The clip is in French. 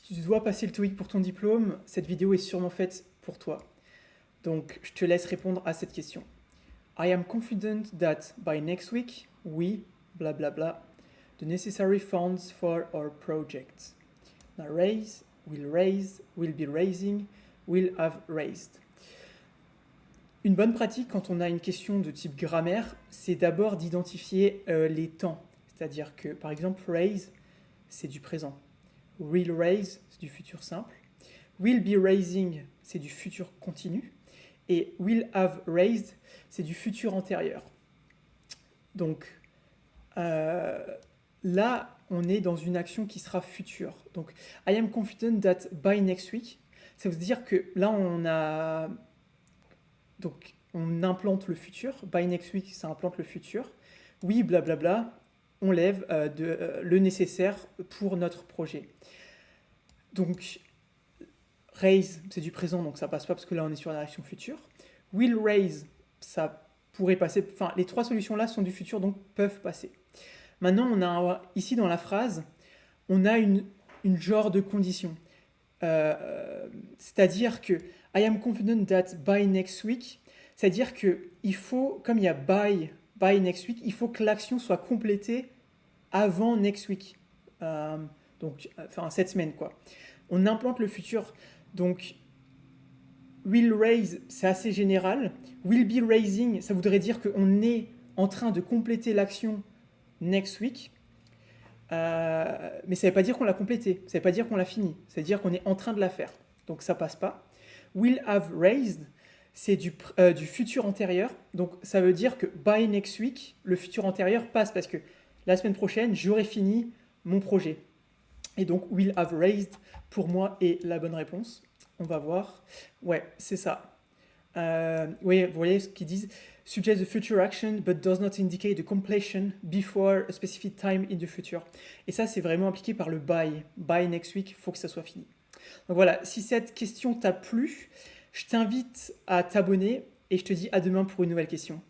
tu dois passer le TOEIC pour ton diplôme, cette vidéo est sûrement faite pour toi. Donc, je te laisse répondre à cette question. I am confident that by next week, we, bla bla bla, the necessary funds for our project. Now, raise, will be raising, will have raised. Une bonne pratique quand on a une question de type grammaire, c'est d'abord d'identifier les temps. C'est-à-dire que, par exemple, raise, c'est du présent. Will raise, c'est du futur simple. Will be raising, c'est du futur continu. Et will have raised, c'est du futur antérieur. Donc, là, on est dans une action qui sera future. Donc, I am confident that by next week, ça veut dire que là, on implante le futur. By next week, ça implante le futur. Oui, blablabla, on lève le nécessaire pour notre projet. Donc, raise, c'est du présent, donc ça passe pas parce que là, on est sur la action future. Will raise, ça pourrait passer. Enfin, les trois solutions-là sont du futur, donc peuvent passer. Maintenant, on a ici dans la phrase, on a une genre de condition. C'est-à-dire que I am confident that by next week, c'est-à-dire que il faut, comme il y a by next week, il faut que l'action soit complétée avant next week. Enfin, cette semaine, quoi. On implante le futur. Donc, will raise, c'est assez général. Will be raising, ça voudrait dire qu'on est en train de compléter l'action next week. Mais ça ne veut pas dire qu'on l'a complétée, ça ne veut pas dire qu'on l'a finie, ça veut dire qu'on est en train de la faire. Donc ça passe pas. Will have raised, c'est du futur antérieur. Donc ça veut dire que by next week, le futur antérieur passe parce que la semaine prochaine, j'aurai fini mon projet. Et donc will have raised, pour moi, est la bonne réponse. On va voir. Ouais, c'est ça. Oui, vous voyez ce qu'ils disent. Suggests a future action but does not indicate the completion before a specific time in the future. Et ça, c'est vraiment impliqué par le by. By next week, il faut que ça soit fini. Donc voilà, si cette question t'a plu, je t'invite à t'abonner et je te dis à demain pour une nouvelle question.